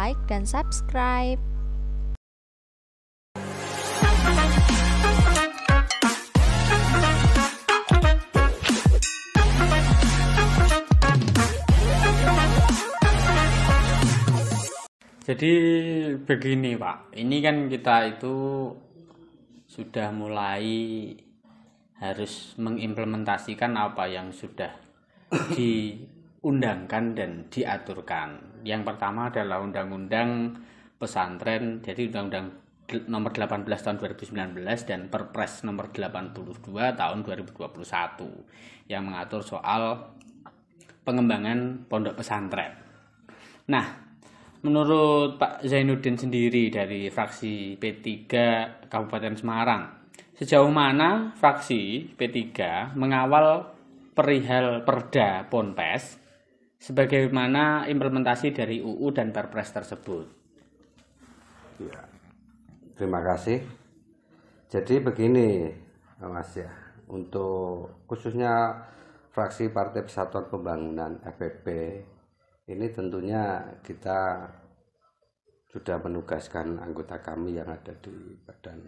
like dan subscribe. Jadi begini Pak, ini kan kita itu sudah mulai harus mengimplementasikan apa yang sudah diundangkan dan diaturkan. Yang pertama adalah Undang-Undang Pesantren, jadi Undang-Undang nomor 18 tahun 2019 dan Perpres nomor 82 tahun 2021 yang mengatur soal pengembangan pondok pesantren. Nah, menurut Pak Zainuddin sendiri dari fraksi P3 Kabupaten Semarang, sejauh mana fraksi P3 mengawal perihal Perda Ponpes sebagaimana implementasi dari UU dan Perpres tersebut? Ya, terima kasih. Jadi begini Mas ya, untuk khususnya fraksi Partai Persatuan Pembangunan FPP ini tentunya kita sudah menugaskan anggota kami yang ada di badan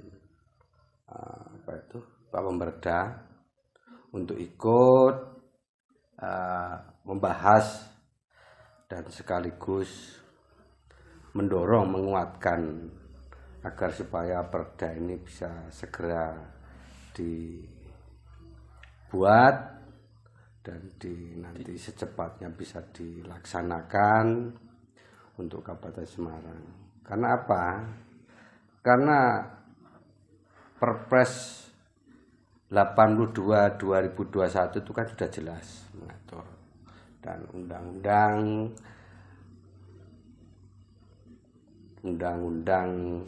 Pak Pemberda untuk ikut membahas dan sekaligus mendorong, menguatkan agar supaya perda ini bisa segera dibuat dan nanti secepatnya bisa dilaksanakan untuk Kabupaten Semarang. Karena apa? Karena Perpres 82 2021 itu kan sudah jelas mengatur, dan undang-undang Undang-Undang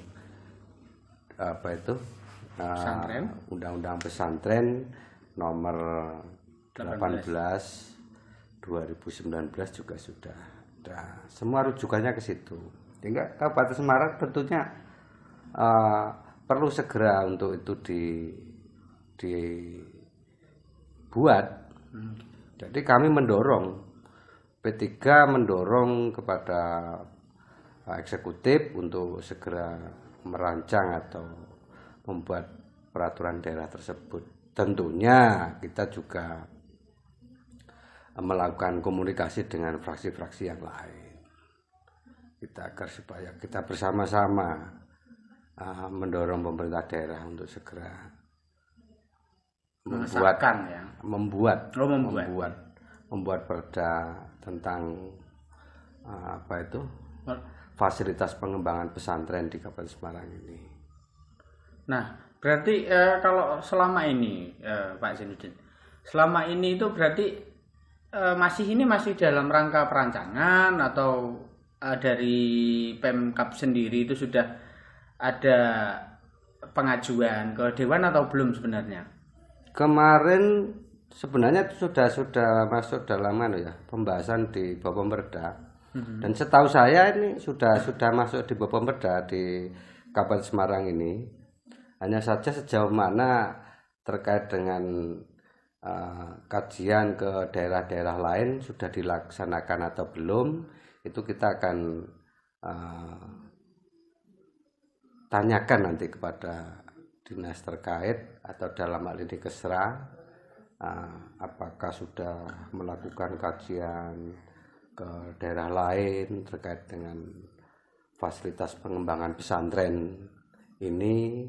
Pesantren nomor 18 2019 juga sudah ada. Semua rujukannya ke situ. Sehingga Kabupaten Semarang tentunya perlu segera untuk itu dibuat. Jadi kami mendorong, P3 mendorong kepada eksekutif untuk segera merancang atau membuat peraturan daerah tersebut. Tentunya kita juga melakukan komunikasi dengan fraksi-fraksi yang lain, agar supaya kita bersama-sama mendorong pemerintah daerah untuk segera membuat perda tentang fasilitas pengembangan pesantren di Kabupaten Semarang ini. Nah, berarti kalau selama ini Pak Zainuddin, selama ini itu berarti masih dalam rangka perancangan atau dari Pemkab sendiri itu sudah ada pengajuan ke Dewan atau belum sebenarnya? Kemarin sebenarnya sudah masuk dalam pembahasan di Bapemberda. Dan setahu saya ini sudah masuk di Bapemberda di Kabupaten Semarang ini. Hanya saja sejauh mana terkait dengan kajian ke daerah-daerah lain sudah dilaksanakan atau belum, itu kita akan tanyakan nanti kepada dinas terkait atau dalam hal ini Kesra, apakah sudah melakukan kajian ke daerah lain terkait dengan fasilitas pengembangan pesantren ini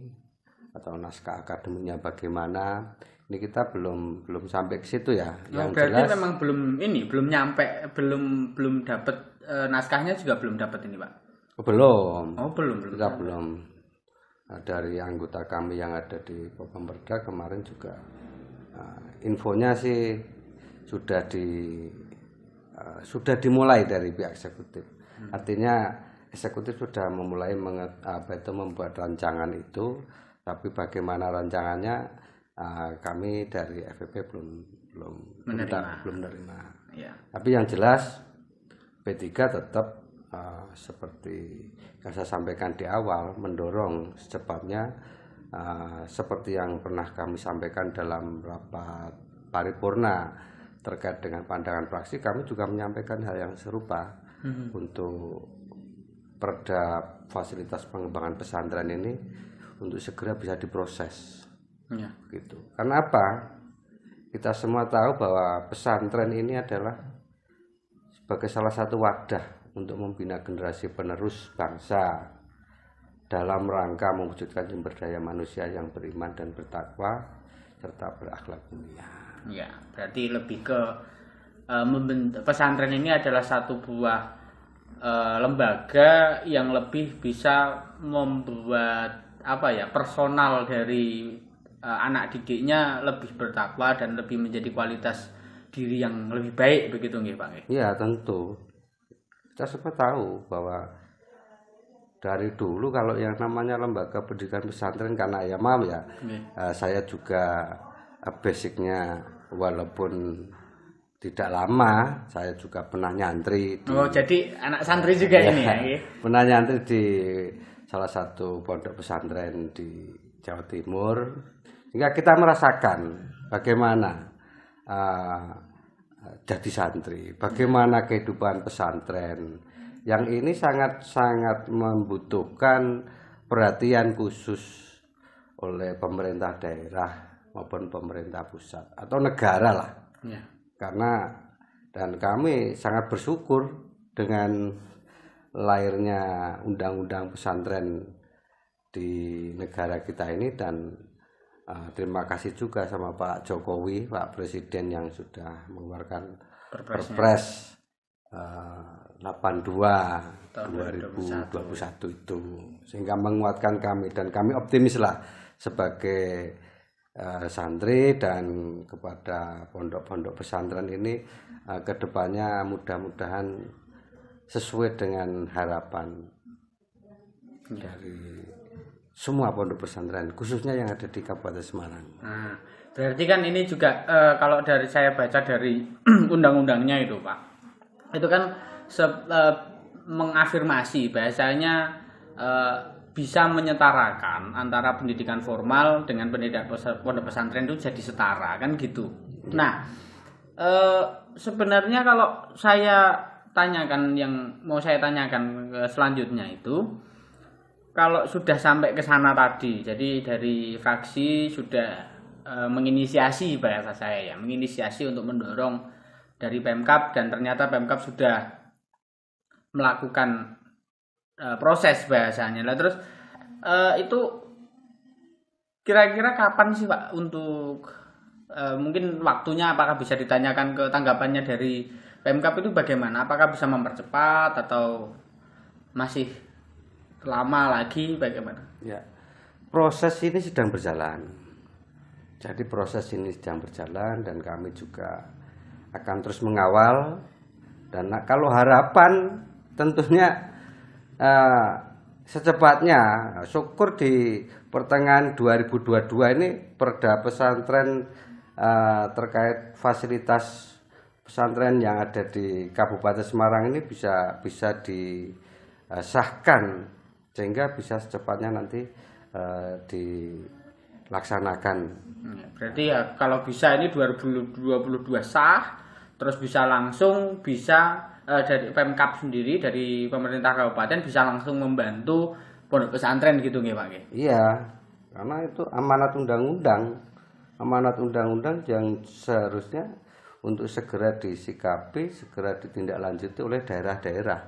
atau naskah akademiknya bagaimana. Ini kita belum sampai ke situ ya. Yang berarti jelas, memang belum nyampe, belum dapat naskahnya juga belum dapat ini Pak. Belum. Belum. Kita belum. Dari anggota kami yang ada di Pemberda kemarin juga infonya sih sudah dimulai dari pihak eksekutif. Artinya eksekutif sudah memulai membuat rancangan itu, tapi bagaimana rancangannya kami dari FPP belum menerima. Ya. Tapi yang jelas P3 tetap seperti yang saya sampaikan di awal, mendorong secepatnya seperti yang pernah kami sampaikan dalam rapat paripurna terkait dengan pandangan fraksi. Kami juga menyampaikan hal yang serupa untuk perda fasilitas pengembangan pesantren ini untuk segera bisa diproses. Ya. Gitu. Karena apa? Kita semua tahu bahwa pesantren ini adalah sebagai salah satu wadah untuk membina generasi penerus bangsa dalam rangka mewujudkan sumber daya manusia yang beriman dan bertakwa serta berakhlak mulia. Ya, berarti lebih ke pesantren ini adalah satu buah lembaga yang lebih bisa membuat personal dari anak didiknya lebih bertakwa dan lebih menjadi kualitas diri yang lebih baik, begitu nggih Pak? Iya, tentu. Kita semua tahu bahwa dari dulu kalau yang namanya lembaga pendidikan pesantren, karena ya maaf ya, saya juga basicnya walaupun tidak lama, saya juga pernah nyantri. Jadi anak santri juga ini ya? Pernah nyantri di salah satu pondok pesantren di Jawa Timur. Sehingga kita merasakan bagaimana jadi santri, bagaimana kehidupan pesantren yang ini sangat-sangat membutuhkan perhatian khusus oleh pemerintah daerah maupun pemerintah pusat atau negara lah. Ya. Karena dan kami sangat bersyukur dengan lahirnya undang-undang pesantren di negara kita ini, dan terima kasih juga sama Pak Jokowi, Pak Presiden yang sudah mengeluarkan Perpres 82 2021 itu, sehingga menguatkan kami, dan kami optimis lah sebagai santri dan kepada pondok-pondok pesantren ini kedepannya mudah-mudahan sesuai dengan harapan dari semua pondok pesantren, khususnya yang ada di Kabupaten Semarang. Nah, berarti kan ini juga kalau dari saya baca dari undang-undangnya itu Pak, itu kan mengafirmasi bahasanya bisa menyetarakan antara pendidikan formal dengan pendidikan pondok pesantren itu jadi setara, kan gitu. Nah, sebenarnya kalau saya tanyakan, yang mau saya tanyakan selanjutnya itu, kalau sudah sampai ke sana tadi, jadi dari fraksi sudah menginisiasi, bahasa saya ya, menginisiasi untuk mendorong dari Pemkab, dan ternyata Pemkab sudah melakukan proses bahasanya. Lah terus itu kira-kira kapan sih Pak untuk mungkin waktunya, apakah bisa ditanyakan ke tanggapannya dari Pemkab itu bagaimana? Apakah bisa mempercepat atau masih lama lagi, bagaimana? Ya, proses ini sedang berjalan. Jadi proses ini sedang berjalan dan kami juga akan terus mengawal. Dan kalau harapan tentunya secepatnya, syukur di pertengahan 2022 ini perda pesantren terkait fasilitas pesantren yang ada di Kabupaten Semarang ini bisa disahkan, sehingga bisa secepatnya nanti dilaksanakan. Berarti ya kalau bisa ini 2022 sah, terus bisa langsung dari Pemkab sendiri, dari pemerintah kabupaten bisa langsung membantu pondok pesantren gitu nggih Pak? Iya, karena itu amanat undang-undang yang seharusnya untuk segera disikapi, segera ditindaklanjuti oleh daerah-daerah.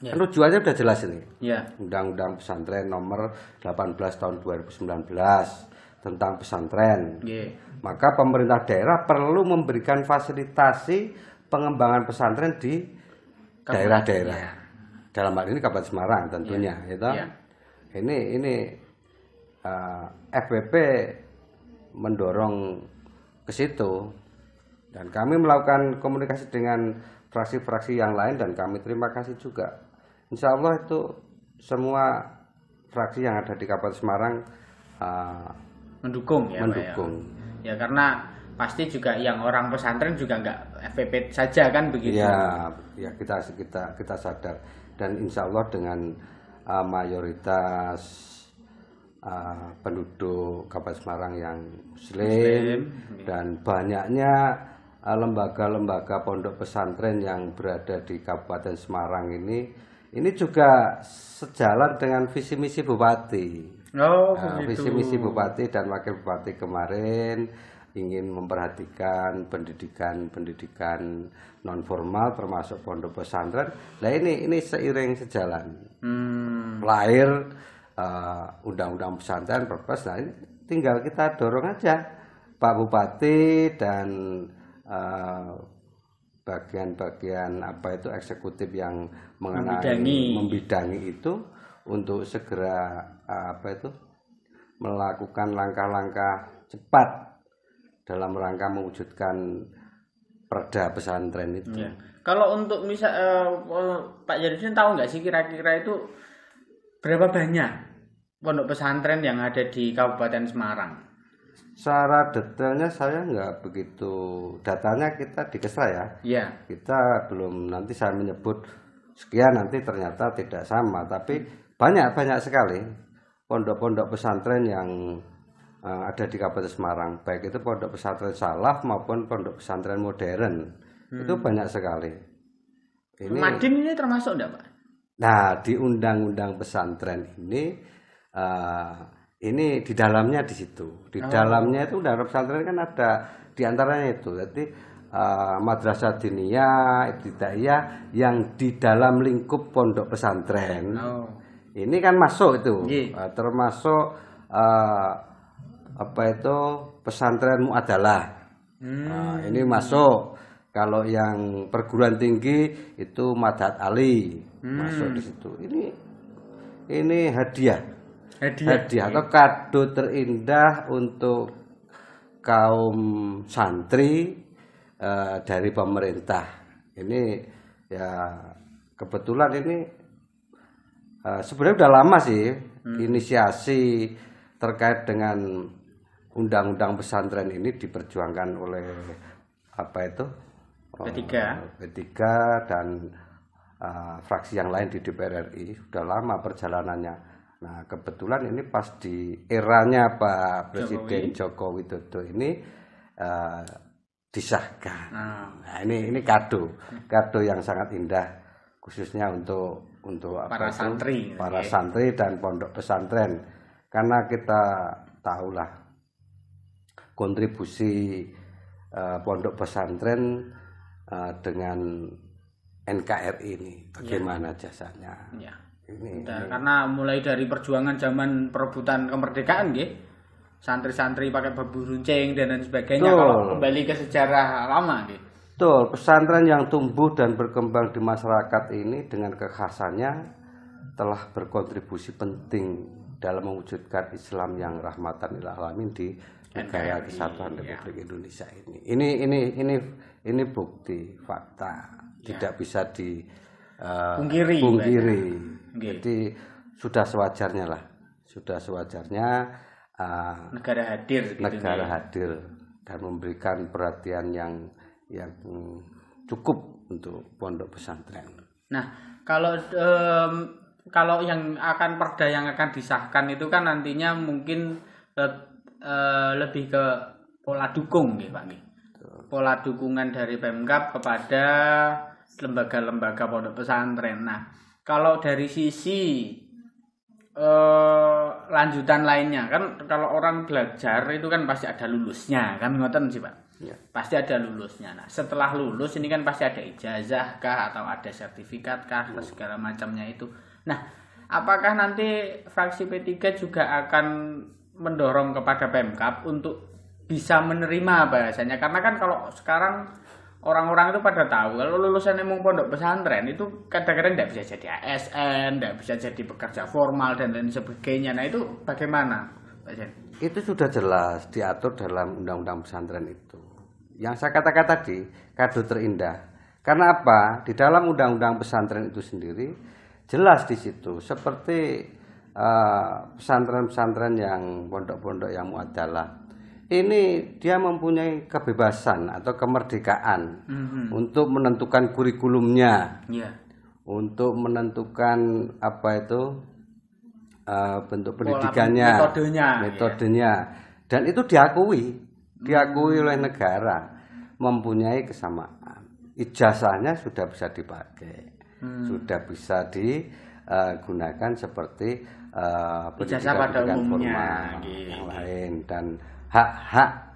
Ya. Kan tujuannya sudah jelas ini. Ya. Undang-undang pesantren nomor 18 tahun 2019 tentang pesantren. Ya. Maka pemerintah daerah perlu memberikan fasilitasi pengembangan pesantren di daerah-daerah. Ya. Dalam hal ini Kabupaten Semarang tentunya, ya. Gitu. Ya. Ini FPP mendorong ke situ, dan kami melakukan komunikasi dengan fraksi-fraksi yang lain, dan kami terima kasih juga. Insya Allah itu semua fraksi yang ada di Kabupaten Semarang mendukung ya. Mendukung. Ya karena pasti juga yang orang pesantren juga nggak FPP saja kan begitu. Ya kita sadar, dan insya Allah dengan mayoritas penduduk Kabupaten Semarang yang Muslim. Dan banyaknya lembaga-lembaga pondok pesantren yang berada di Kabupaten Semarang ini ini juga sejalan dengan visi misi bupati. Oh, Visi misi bupati dan wakil bupati kemarin ingin memperhatikan pendidikan non formal termasuk pondok pesantren. Nah ini seiring sejalan. Lahir undang-undang pesantren Perpres. Nah ini tinggal kita dorong aja Pak Bupati dan bagian-bagian apa itu eksekutif yang membidangi itu untuk segera melakukan langkah-langkah cepat dalam rangka mewujudkan perda pesantren itu. Ya. Kalau untuk Pak Jarisin tahu nggak sih kira-kira itu berapa banyak pondok pesantren yang ada di Kabupaten Semarang? Secara detailnya saya nggak begitu, datanya kita di Kesra ya. Iya. Kita belum, nanti saya menyebut sekian nanti ternyata tidak sama, tapi banyak sekali pondok-pondok pesantren yang ada di Kabupaten Semarang, baik itu pondok pesantren salaf maupun pondok pesantren modern. Itu banyak sekali. Madin ini termasuk enggak, Pak? Nah, di undang-undang pesantren ini di dalamnya di situ. Di dalamnya itu undang-undang pesantren kan ada di antaranya itu. Jadi madrasah diniyah, ibtidaiyah yang di dalam lingkup pondok pesantren. Ini kan masuk itu. Termasuk pesantren muadalah. Ini masuk. Kalau yang perguruan tinggi itu Madhat Ali masuk di situ. Ini hadiah atau kado terindah untuk kaum santri dari pemerintah. Ini ya kebetulan ini sebenarnya udah lama sih inisiasi terkait dengan undang-undang pesantren ini diperjuangkan oleh P3 dan fraksi yang lain di DPR RI. Sudah lama perjalanannya. Nah kebetulan ini pas di eranya Pak Presiden Joko Widodo ini disahkan. Nah ini kado yang sangat indah khususnya untuk para santri dan pondok pesantren, karena kita tahulah kontribusi pondok pesantren dengan NKRI ini bagaimana jasanya. Ya. Karena mulai dari perjuangan zaman perebutan kemerdekaan santri-santri pakai bambu runcing dan lain sebagainya. Kalau kembali ke sejarah lama Betul, pesantren yang tumbuh dan berkembang di masyarakat ini dengan kekhasannya telah berkontribusi penting dalam mewujudkan Islam yang rahmatan lil alamin di negara kesatuan Republik Indonesia ini. Ini bukti fakta, tidak bisa dipungkiri. Jadi sudah sewajarnya negara hadir dan memberikan perhatian yang cukup untuk pondok pesantren. Nah, kalau yang perda yang akan disahkan itu kan nantinya mungkin lebih ke pola dukung Pak. Pola dukungan dari Pemkab kepada lembaga-lembaga pondok pesantren. Nah, kalau dari sisi lanjutan lainnya kan, kalau orang belajar itu kan pasti ada lulusnya kan, ngoten sih Pak. Ya. Pasti ada lulusnya. Nah, setelah lulus ini kan pasti ada ijazah kah atau ada sertifikat kah atau segala macamnya itu. Nah, apakah nanti fraksi P3 juga akan mendorong kepada Pemkab untuk bisa menerima bahasanya, karena kan kalau sekarang orang-orang itu pada tahu kalau lulusan emang pondok pesantren itu kadang-kadang tidak bisa jadi ASN, tidak bisa jadi pekerja formal dan lain sebagainya. Nah itu bagaimana Pak Jen? Itu sudah jelas diatur dalam undang-undang pesantren itu. Yang saya katakan tadi kado terindah. Karena apa? Di dalam undang-undang pesantren itu sendiri jelas di situ seperti pesantren-pesantren yang pondok-pondok yang muadalah. Ini dia mempunyai kebebasan atau kemerdekaan untuk menentukan kurikulumnya, untuk menentukan bentuk pendidikannya, metodenya, dan itu diakui oleh negara, mempunyai kesamaan. Ijazahnya sudah bisa dipakai. sudah bisa digunakan seperti ijazah pada pendidikan umumnya formal gitu. yang lain, dan hak-hak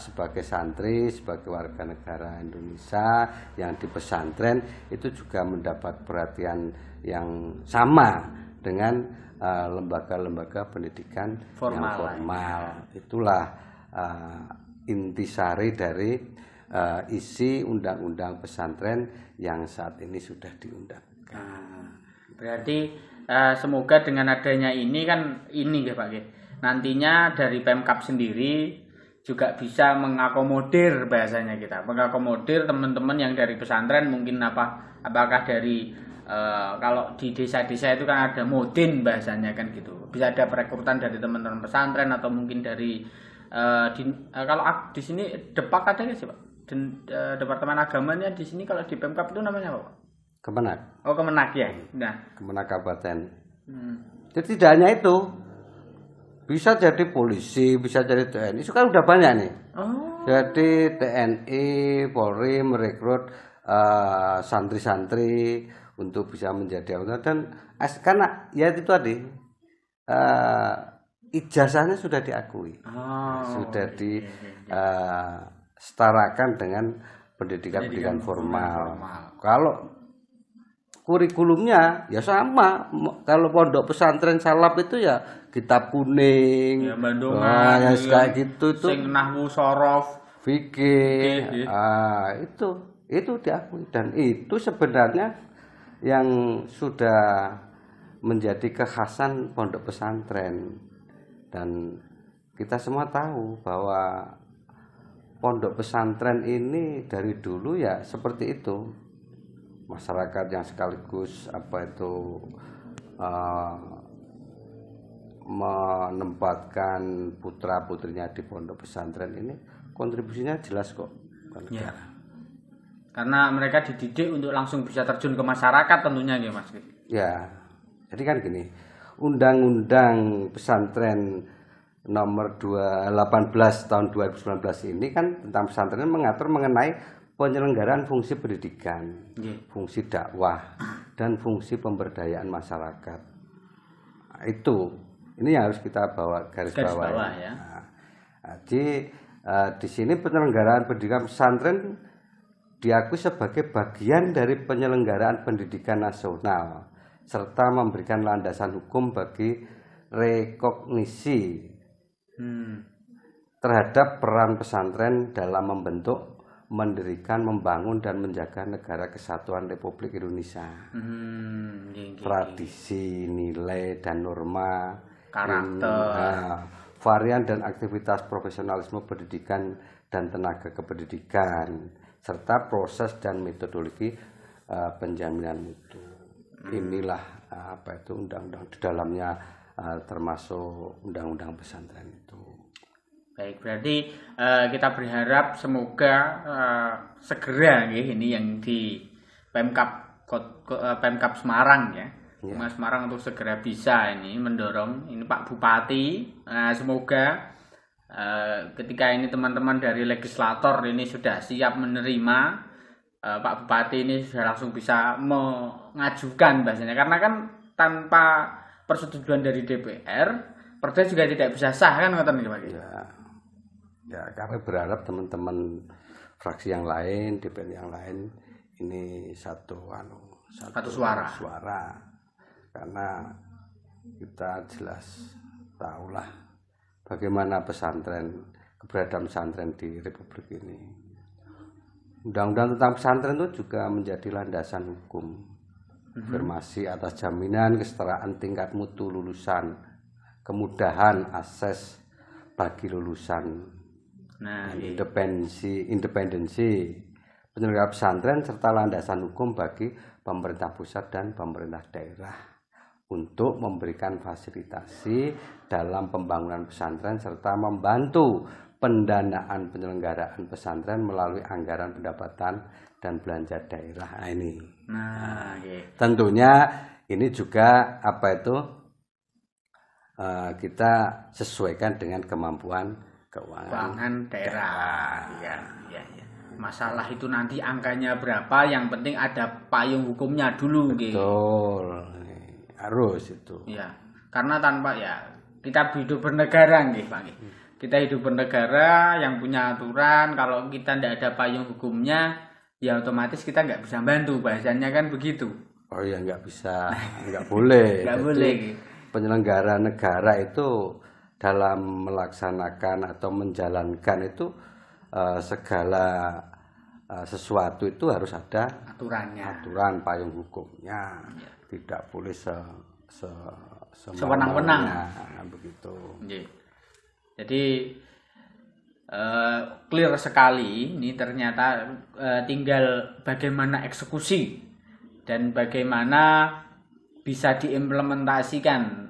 sebagai santri, sebagai warga negara Indonesia yang di pesantren itu juga mendapat perhatian yang sama dengan lembaga-lembaga pendidikan yang formal. Itulah intisari dari isi undang-undang pesantren yang saat ini sudah diundangkan. Berarti semoga dengan adanya ini kan ini ya Pak, nantinya dari Pemkab sendiri juga bisa mengakomodir, bahasanya kita mengakomodir teman-teman yang dari pesantren, mungkin apakah dari kalau di desa-desa itu kan ada modin bahasanya kan gitu, bisa ada perekrutan dari teman-teman pesantren atau mungkin dari kalau di sini Depak ada nggak sih Pak? Departemen agamanya di sini kalau di Pemkab itu namanya apa Pak? Kemenak. Oh, Kemenak ya. Nah, Kemenak Kabupaten. Jadi tidak hanya itu, bisa jadi polisi, bisa jadi TNI. Itu kan udah banyak nih. Jadi TNI, Polri merekrut santri-santri untuk bisa menjadi anggota, dan karena ya itu tadi ijazahnya sudah diakui, sudah disetarakan dengan pendidikan formal. Kalau kurikulumnya ya sama, kalau pondok pesantren salaf itu ya kitab kuning, ya Bandungan, ya kayak gitu tuh, sing nahwu sorof, fikih, itu diakui, dan itu sebenarnya yang sudah menjadi kekhasan pondok pesantren. Dan kita semua tahu bahwa pondok pesantren ini dari dulu ya seperti itu, masyarakat yang sekaligus menempatkan putra putrinya di pondok pesantren ini kontribusinya jelas kok. Ya. Karena mereka dididik untuk langsung bisa terjun ke masyarakat tentunya ya Mas. Ya, jadi kan gini, Undang-Undang Pesantren nomor 18 tahun 2019 ini kan tentang pesantren mengatur mengenai penyelenggaraan fungsi pendidikan, fungsi dakwah, dan fungsi pemberdayaan masyarakat. Nah, ini yang harus kita bawa garis bawah ya. Jadi di sini penyelenggaraan pendidikan pesantren diakui sebagai bagian dari penyelenggaraan pendidikan nasional serta memberikan landasan hukum bagi rekognisi terhadap peran pesantren dalam membentuk, mendirikan, membangun, dan menjaga negara kesatuan Republik Indonesia. Tradisi, nilai, dan norma, karakter, varian dan aktivitas profesionalisme pendidikan dan tenaga kependidikan, serta proses dan metodologi penjaminan mutu. Inilah undang-undang di dalamnya, termasuk undang-undang pesantren itu. Baik, berarti kita berharap semoga segera ini yang di Pemkab Semarang ya. Mas Semarang untuk segera bisa ini mendorong ini Pak Bupati. Semoga ketika ini teman-teman dari legislator ini sudah siap menerima, Pak Bupati ini sudah langsung bisa mengajukan bahasanya, karena kan tanpa persetujuan dari DPR, perda juga tidak bisa sah kan ngoten Pak. Ya, kami berharap teman-teman fraksi yang lain, DPR yang lain ini satu suara. Karena kita jelas tahulah bagaimana keberadaan pesantren di Republik ini. Undang-undang tentang pesantren itu juga menjadi landasan hukum, afirmasi atas jaminan kesetaraan tingkat mutu lulusan, kemudahan akses bagi lulusan, independensi penyelenggara pesantren, serta landasan hukum bagi pemerintah pusat dan pemerintah daerah untuk memberikan fasilitasi dalam pembangunan pesantren serta membantu pendanaan penyelenggaraan pesantren melalui anggaran pendapatan dan belanja daerah. Tentunya ini juga kita sesuaikan dengan kemampuan keuangan daerah. Ya. masalah itu nanti angkanya berapa, yang penting ada payung hukumnya dulu. Betul, harus itu. Ya, karena tanpa ya kita hidup bernegara nggih Pak. Kita hidup bernegara yang punya aturan. Kalau kita tidak ada payung hukumnya, ya otomatis kita nggak bisa bantu. Bahasanya kan begitu. Oh ya, nggak bisa, nggak boleh. Nggak boleh. Penyelenggara negara itu dalam melaksanakan atau menjalankan itu segala sesuatu itu harus ada aturannya, aturan payung hukumnya, tidak boleh sewenang-wenang begitu. Jadi clear sekali. Ini ternyata tinggal bagaimana eksekusi dan bagaimana bisa diimplementasikan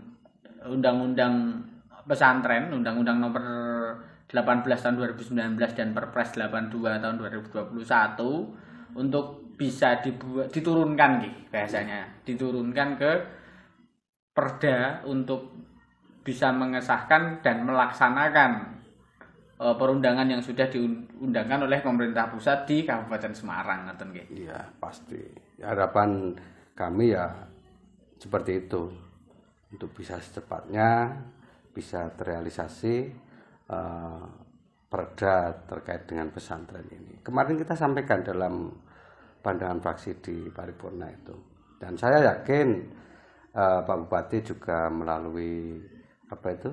undang-undang pesantren, undang-undang nomor 18 tahun 2019 dan Perpres 82 tahun 2021 untuk bisa diturunkan bahasanya, diturunkan ke Perda untuk bisa mengesahkan dan melaksanakan perundangan yang sudah diundangkan oleh pemerintah pusat di Kabupaten Semarang. Iya, pasti. Harapan kami ya seperti itu, untuk bisa secepatnya bisa terrealisasi perda terkait dengan pesantren ini. Kemarin kita sampaikan dalam pandangan fraksi di paripurna itu, dan saya yakin Pak Bupati juga melalui apa itu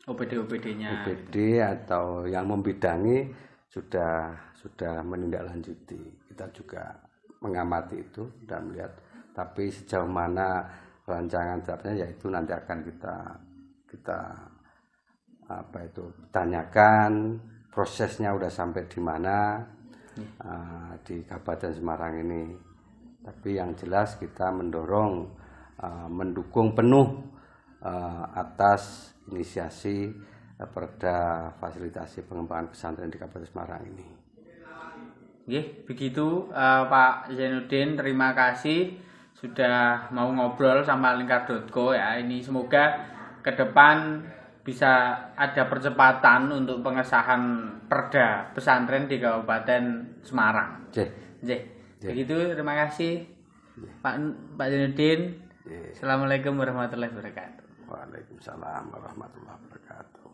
OPD-OPD-nya, OPD atau yang membidangi sudah menindaklanjuti. Kita juga mengamati itu dan melihat, tapi sejauh mana rancangan draftnya yaitu nanti akan kita tanyakan prosesnya udah sampai di mana di Kabupaten Semarang ini. Tapi yang jelas kita mendorong mendukung penuh atas inisiasi Perda fasilitasi pengembangan pesantren di Kabupaten Semarang ini. Begitu Pak Zainuddin, terima kasih sudah mau ngobrol sama Lingkar.co ya. Ini semoga ke depan bisa ada percepatan untuk pengesahan Perda pesantren di Kabupaten Semarang. Begitu, terima kasih Pak Zainuddin. Assalamualaikum warahmatullahi wabarakatuh. Waalaikumsalam warahmatullahi wabarakatuh.